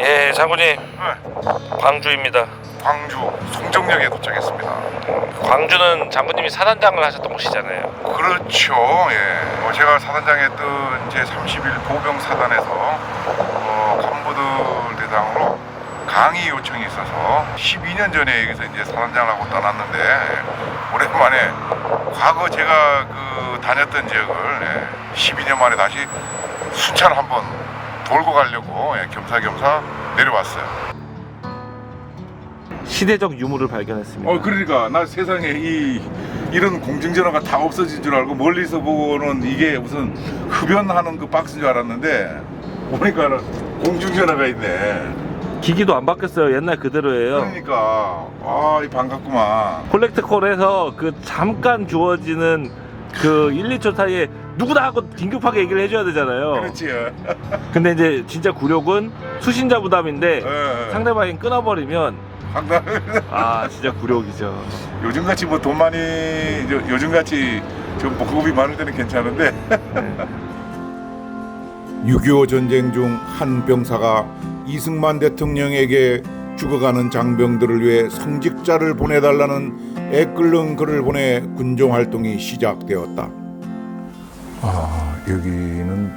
예, 장군님. 네. 광주입니다. 광주 송정역에 도착했습니다. 광주는 장군님이 사단장을 하셨던 곳이잖아요. 그렇죠. 예. 제가 사단장했던 제 30일 보병 사단에서 간부들 대상으로 강의 요청이 있어서 12년 전에 여기서 이제 사단장을 하고 떠났는데 오랜만에 과거 제가 다녔던 지역을 12년 만에 다시 순찰 한번 돌고 가려고 겸사겸사 내려왔어요. 시대적 유물을 발견했습니다. 그러니까 나 세상에 이런 공중전화가 다 없어진 줄 알고 멀리서 보고는 이게 무슨 흡연하는 그 박스인 줄 알았는데 보니까 공중전화가 있네. 기기도 안 바뀌었어요. 옛날 그대로예요. 그러니까 반갑구만. 콜렉트콜에서 그 잠깐 주어지는 그 1, 2초 사이에 누구다 하고 긴급하게 얘기를 해줘야 되잖아요. 그렇지. 근데 이제 진짜 굴욕은 수신자 부담인데 예. 상대방이 끊어버리면 진짜 굴욕이죠. 요즘같이 뭐 돈 많이 요즘같이 좀 보급이 많을 때는 괜찮은데 6.25 전쟁 중 한 병사가 이승만 대통령에게 죽어가는 장병들을 위해 성직자를 보내달라는 애끓는 글을 보내 군종활동이 시작되었다. 여기는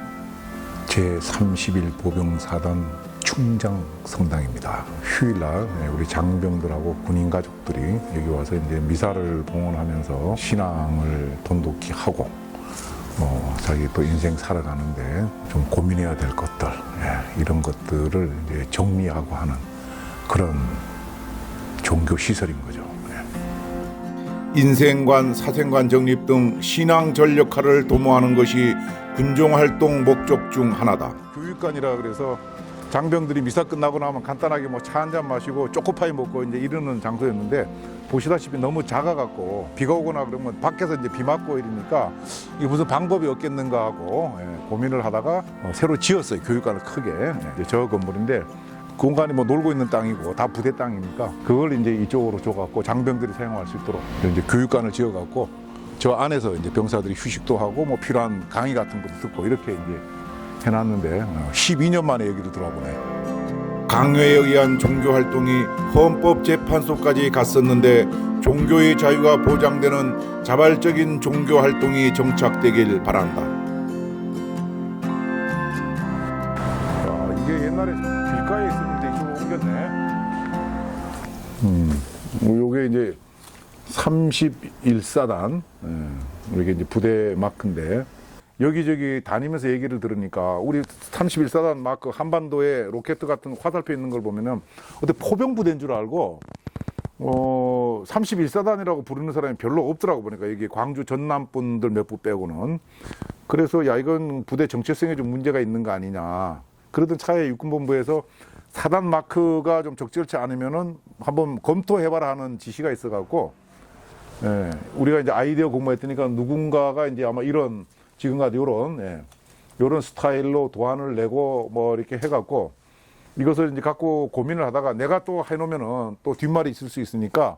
제31 보병사단 충장 성당입니다. 휴일날 우리 장병들하고 군인 가족들이 여기 와서 이제 미사를 봉헌하면서 신앙을 돈독히 하고 자기 또 인생 살아가는데 좀 고민해야 될 것들 이런 것들을 이제 정리하고 하는 그런 종교 시설인 거죠. 인생관, 사생관 정립 등 신앙 전력화를 도모하는 것이 군종활동 목적 중 하나다. 교육관이라 그래서 장병들이 미사 끝나고 나면 간단하게 뭐 차 한 잔 마시고 초코파이 먹고 이제 이러는 장소였는데 보시다시피 너무 작아갖고 비가 오거나 그러면 밖에서 이제 비 맞고 이러니까 이게 무슨 방법이 없겠는가 하고 고민을 하다가 새로 지었어요. 교육관을 크게. 저 건물인데 공간이 뭐 놀고 있는 땅이고 다 부대 땅이니까 그걸 이제 이쪽으로 줘갖고 장병들이 사용할 수 있도록 이제 교육관을 지어갖고 저 안에서 이제 병사들이 휴식도 하고 뭐 필요한 강의 같은 것도 듣고 이렇게 이제 해놨는데 12년 만에 여기를 들어보네. 강요에 의한 종교활동이 헌법재판소까지 갔었는데 종교의 자유가 보장되는 자발적인 종교활동이 정착되길 바란다. 이게 옛날에 길가에 있었는데 이쪽으로 옮겼네. 요게 이제 31사단 이게 이제 부대 마크인데 여기저기 다니면서 얘기를 들으니까 우리 31사단 마크 한반도에 로켓 같은 화살표 있는 걸 보면은 어때 포병 부대인 줄 알고 31사단이라고 부르는 사람이 별로 없더라고 보니까 여기 광주 전남 분들 몇 분 빼고는. 그래서 야 이건 부대 정체성에 좀 문제가 있는 거 아니냐. 그러던 차에 육군본부에서 사단 마크가 좀 적절치 않으면은 한번 검토해봐라 하는 지시가 있어갖고 우리가 이제 아이디어 공부했더니까 누군가가 이제 아마 이런 지금까지 요런 스타일로 도안을 내고 뭐 이렇게 해갖고 이것을 이제 갖고 고민을 하다가 내가 또 해놓으면은 또 뒷말이 있을 수 있으니까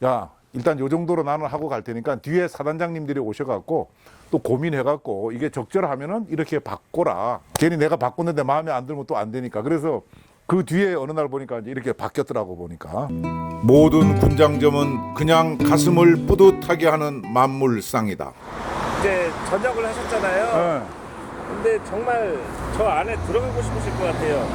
야 일단 요 정도로 나는 하고 갈 테니까 뒤에 사단장님들이 오셔갖고 또 고민해갖고 이게 적절하면은 이렇게 바꿔라. 괜히 내가 바꿨는데 마음에 안 들면 또 안 되니까. 그래서 그 뒤에 어느 날 보니까 이제 이렇게 바뀌었더라고 보니까. 모든 군장점은 그냥 가슴을 뿌듯하게 하는 만물상이다. 이제 전역을 하셨잖아요. 근데 정말 저 안에 들어가고 싶으실 것 같아요.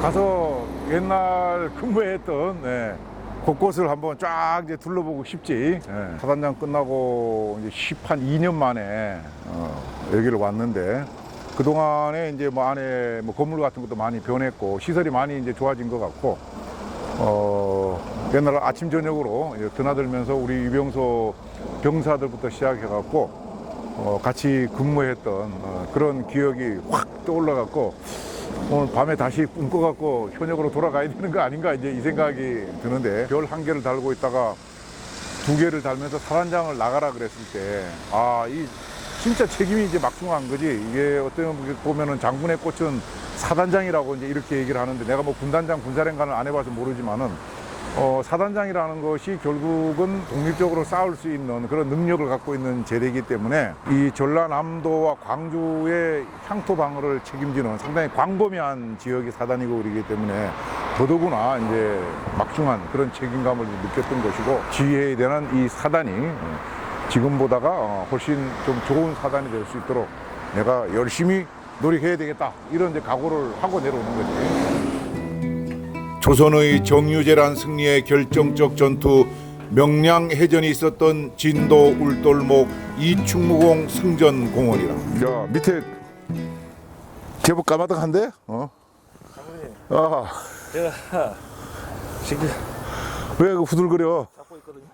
가서 옛날 근무했던 곳곳을 한번 쫙 이제 둘러보고 싶지. 사단장 끝나고 이제 2년 만에 여기를 왔는데 그 동안에 이제 뭐 안에 뭐 건물 같은 것도 많이 변했고 시설이 많이 이제 좋아진 것 같고 옛날 아침 저녁으로 이제 드나들면서 우리 유병소 병사들부터 시작해갖고 같이 근무했던 그런 기억이 확 떠올라갖고 오늘 밤에 다시 꿈꿔갖고 현역으로 돌아가야 되는 거 아닌가 이제 이 생각이 드는데 별 한 개를 달고 있다가 2개를 달면서 사단장을 나가라 그랬을 때 이 진짜 책임이 이제 막중한 거지. 이게 어떻게 보면은 장군의 꽃은 사단장이라고 이제 이렇게 얘기를 하는데 내가 뭐 군단장 군사령관을 안 해봐서 모르지만은 사단장이라는 것이 결국은 독립적으로 싸울 수 있는 그런 능력을 갖고 있는 제대이기 때문에 이 전라남도와 광주의 향토 방어를 책임지는 상당히 광범위한 지역이 사단이고 그러기 때문에 더더구나 이제 막중한 그런 책임감을 느꼈던 것이고, 지휘해야 되는 이 사단이 지금보다가 훨씬 좀 좋은 사단이 될 수 있도록 내가 열심히 노력해야 되겠다, 이런 이제 각오를 하고 내려오는 거지. 조선의 정유재란 승리의 결정적 전투 명량해전이 있었던 진도 울돌목 이충무공 승전공원이라. 야, 밑에 제법 까마득한데? 장군님, 아, 제가 지금 왜 그 후들거려? 잡고 있거든요.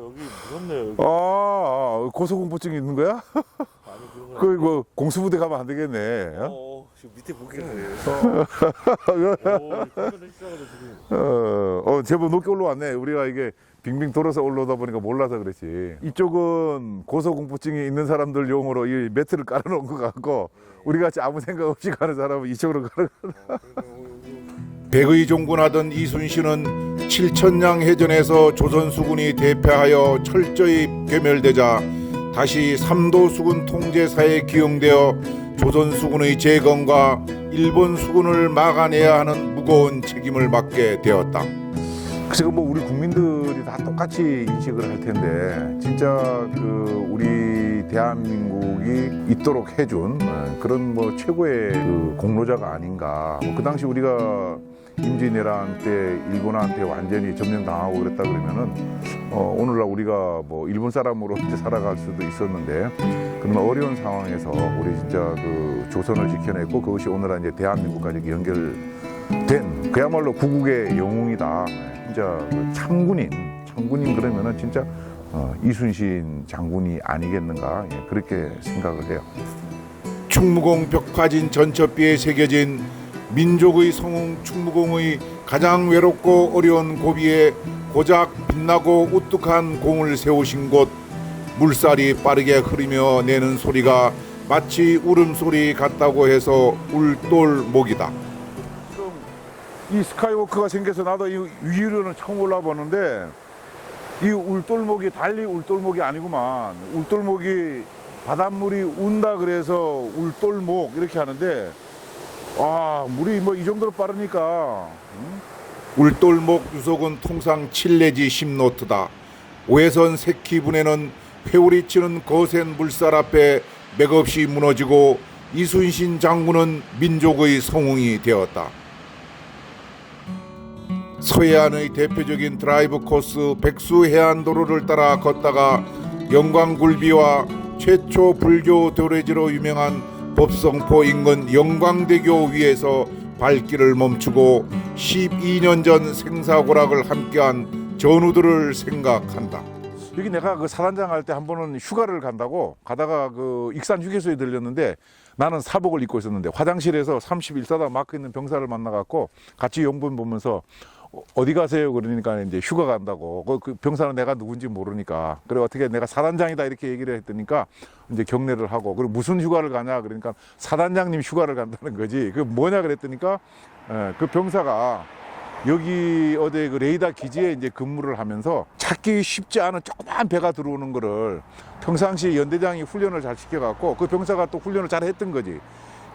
여기 무섭네요. 여기. 고소공포증이 있는 거야? 아니 그런 거. 그 공수부대 가면 안 되겠네. 지금 밑에 보기는 그러면 있어가지고 지금. 제법 높게 올라왔네. 우리가 이게 빙빙 돌아서 올라오다 보니까 몰라서 그렇지. 이쪽은 고소공포증이 있는 사람들 용어로 이 매트를 깔아놓은 것 같고, 우리 같이 아무 생각 없이 가는 사람은 이쪽으로 가는 거야. 백의 종군하던 이순신은 7천량 해전에서 조선수군이 대패하여 철저히 괴멸되자 다시 삼도수군 통제사에 기용되어 조선수군의 재건과 일본 수군을 막아내야 하는 무거운 책임을 맡게 되었다. 그래서 뭐 우리 국민들이 다 똑같이 인식을 할 텐데, 진짜 그 우리 대한민국이 있도록 해준 그런 뭐 최고의 그 공로자가 아닌가. 그 당시 우리가 임진왜란 때 일본한테 완전히 점령당하고 그랬다 그러면은 오늘날 우리가 뭐 일본 사람으로 이제 살아갈 수도 있었는데, 그런 어려운 상황에서 우리 진짜 그 조선을 지켜냈고, 그것이 오늘날 이제 대한민국까지 연결된 그야말로 구국의 영웅이다. 진짜 그 참군인 그러면은 진짜 이순신 장군이 아니겠는가, 그렇게 생각을 해요. 충무공 벽화진 전첩비에 새겨진 민족의 성웅 충무공의 가장 외롭고 어려운 고비에 고작 빛나고 우뚝한 공을 세우신 곳, 물살이 빠르게 흐르며 내는 소리가 마치 울음소리 같다고 해서 울돌목이다. 지금 이 스카이워크가 생겨서 나도 이 위로는 처음 올라보는데, 이 울돌목이 달리 울돌목이 아니구만. 울돌목이 바닷물이 운다 그래서 울돌목 이렇게 하는데, 물이 뭐 이 정도로 빠르니까. 울돌목 유속은 통상 7 내지 10노트다. 오해선 새끼분에는 회오리 치는 거센 물살 앞에 맥없이 무너지고 이순신 장군은 민족의 성웅이 되었다. 서해안의 대표적인 드라이브 코스 백수해안도로를 따라 걷다가 영광굴비와 최초 불교 도래지로 유명한 법성포 인근 영광대교 위에서 발길을 멈추고 12년 전 생사고락을 함께한 전우들을 생각한다. 여기 내가 그 사단장 할 때 한 번은 휴가를 간다고 가다가 그 익산 휴게소에 들렸는데, 나는 사복을 입고 있었는데 화장실에서 31사단 마크 있는 병사를 만나갖고 같이 용분 보면서 어디 가세요? 그러니까 이제 휴가 간다고. 그 병사는 내가 누군지 모르니까. 그래 어떻게 내가 사단장이다 이렇게 얘기를 했더니까 이제 경례를 하고, 그리고 무슨 휴가를 가냐 그러니까 사단장님 휴가를 간다는 거지. 그 뭐냐 그랬더니까 그 병사가 여기 어디 그 레이더 기지에 이제 근무를 하면서 찾기 쉽지 않은 조그만 배가 들어오는 거를 평상시 연대장이 훈련을 잘 시켜갖고 그 병사가 또 훈련을 잘 했던 거지.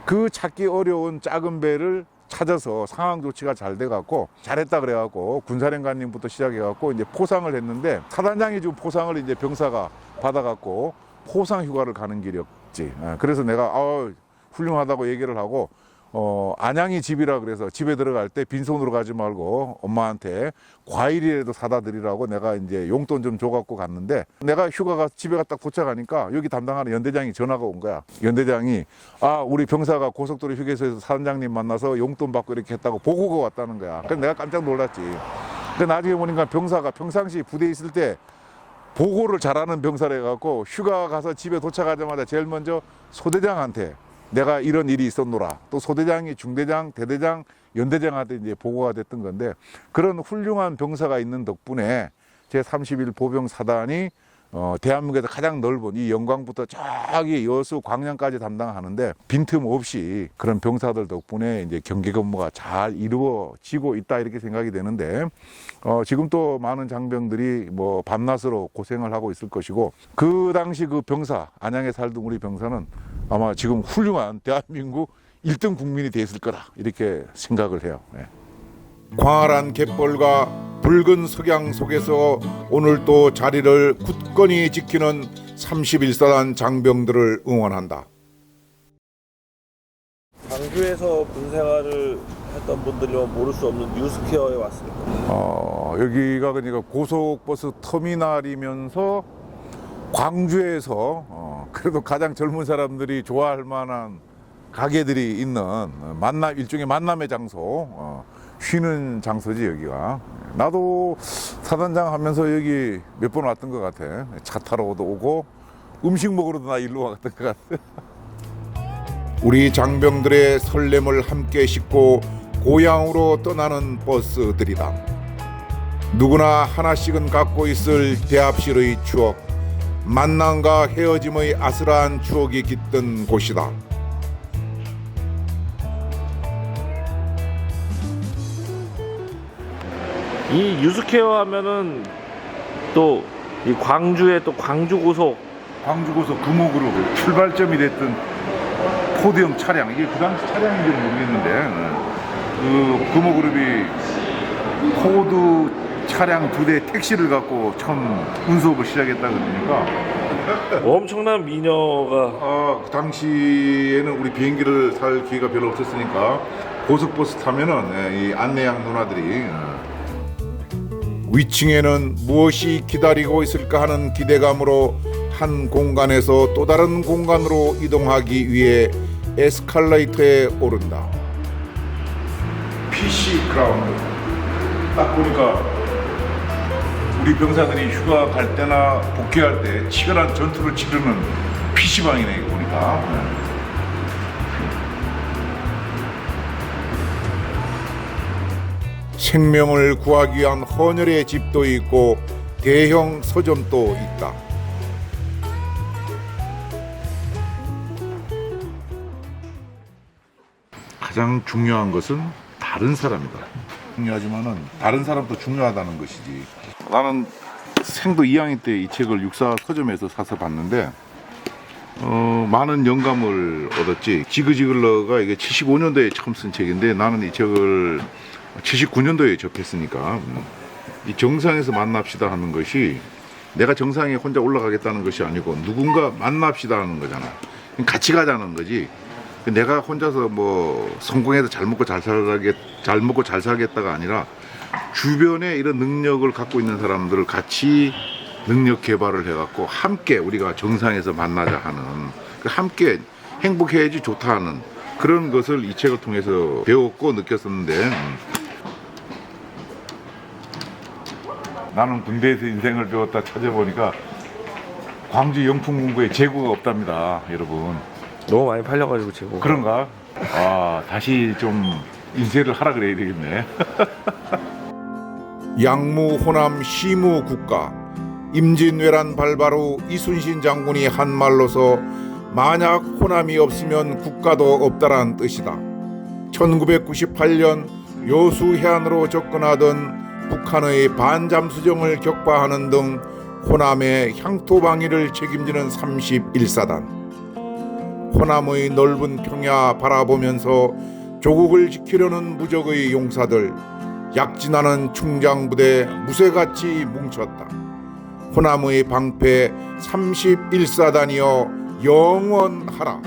그 찾기 어려운 작은 배를 찾아서 상황 조치가 잘 돼갖고 잘했다 그래갖고 군사령관님부터 시작해갖고 이제 포상을 했는데, 사단장이 지금 포상을 이제 병사가 받아갖고 포상 휴가를 가는 길이었지. 그래서 내가 훌륭하다고 얘기를 하고, 안양이 집이라 그래서 집에 들어갈 때 빈손으로 가지 말고 엄마한테 과일이라도 사다 드리라고 내가 이제 용돈 좀 줘갖고 갔는데, 내가 휴가가 집에 딱 도착하니까 여기 담당하는 연대장이 전화가 온 거야. 연대장이 우리 병사가 고속도로 휴게소에서 사단장님 만나서 용돈 받고 이렇게 했다고 보고가 왔다는 거야. 그래서 내가 깜짝 놀랐지. 근데 나중에 보니까 병사가 평상시 부대에 있을 때 보고를 잘하는 병사라 해갖고 휴가 가서 집에 도착하자마자 제일 먼저 소대장한테 내가 이런 일이 있었노라. 또 소대장이 중대장, 대대장, 연대장한테 이제 보고가 됐던 건데, 그런 훌륭한 병사가 있는 덕분에 제 31 보병 사단이 대한민국에서 가장 넓은 이 영광부터 저기 여수 광양까지 담당하는데 빈틈없이 그런 병사들 덕분에 이제 경계 근무가 잘 이루어지고 있다 이렇게 생각이 되는데 지금 또 많은 장병들이 뭐 밤낮으로 고생을 하고 있을 것이고 그 당시 그 병사 안양에 살던 우리 병사는 아마 지금 훌륭한 대한민국 1등 국민이 됐을 거다 이렇게 생각을 해요. 네. 광활한 갯벌과 붉은 석양 속에서 오늘도 자리를 굳건히 지키는 31사단 장병들을 응원한다. 광주에서 군 생활을 했던 분들이면 모를 수 없는 뉴스퀘어에 왔습니다. 여기가 그러니까 고속버스 터미널이면서 광주에서 그래도 가장 젊은 사람들이 좋아할 만한 가게들이 있는 일종의 만남의 장소, 쉬는 장소지 여기가. 나도 사단장 하면서 여기 몇 번 왔던 것 같아. 차 타러도 오고 음식 먹으러도 나 일로 왔던 것 같아. 우리 장병들의 설렘을 함께 싣고 고향으로 떠나는 버스들이다. 누구나 하나씩은 갖고 있을 대합실의 추억, 만남과 헤어짐의 아슬한 추억이 깃든 곳이다. 이 뉴스퀘어 하면은 또 이 광주의 또 광주고속 광주고속 금호그룹 출발점이 됐던 포드형 차량, 이게 그 당시 차량인지는 모르겠는데 그 금호그룹이 포드 차량 2대 택시를 갖고 처음 운수업을 시작했다 그러니까 엄청난 미녀가 그 당시에는 우리 비행기를 탈 기회가 별로 없었으니까 고속버스 타면은 이 안내양 누나들이 위층에는 무엇이 기다리고 있을까 하는 기대감으로 한 공간에서 또 다른 공간으로 이동하기 위해 에스컬레이터에 오른다. PC 그라운드 딱 보니까 우리 병사들이 휴가 갈 때나 복귀할 때 치열한 전투를 치르는 PC방이네 이거 보니까. 생명을 구하기 위한 헌혈의 집도 있고 대형 서점도 있다. 가장 중요한 것은 다른 사람이다. 중요하지만은 다른 사람도 중요하다는 것이지. 나는 생도 2학년 때 이 책을 육사 서점에서 사서 봤는데 많은 영감을 얻었지. 지그지글러가 이게 75년도에 처음 쓴 책인데 나는 이 책을 79년도에 접했으니까 이 정상에서 만납시다 하는 것이 내가 정상에 혼자 올라가겠다는 것이 아니고 누군가 만납시다 하는 거잖아. 같이 가자는 거지. 내가 혼자서 뭐 성공해서 잘 먹고 잘 살겠다가 아니라 주변에 이런 능력을 갖고 있는 사람들을 같이 능력 개발을 해갖고 함께 우리가 정상에서 만나자 하는, 함께 행복해야지 좋다 하는 그런 것을 이 책을 통해서 배웠고 느꼈었는데, 나는 군대에서 인생을 배웠다 찾아보니까 광주 영풍문고에 재고가 없답니다, 여러분. 너무 많이 팔려가지고 제고. 그런가? 다시 좀 인쇄를 하라 그래야 되겠네. 양무 호남 시무 국가 임진왜란 발발 후 이순신 장군이 한 말로서 만약 호남이 없으면 국가도 없다란 뜻이다. 1998년 여수 해안으로 접근하던 북한의 반잠수정을 격파하는 등 호남의 향토 방위를 책임지는 31사단. 호남의 넓은 평야 바라보면서 조국을 지키려는 무적의 용사들, 약진하는 충장부대 무쇠같이 뭉쳤다. 호남의 방패 31사단이여 영원하라.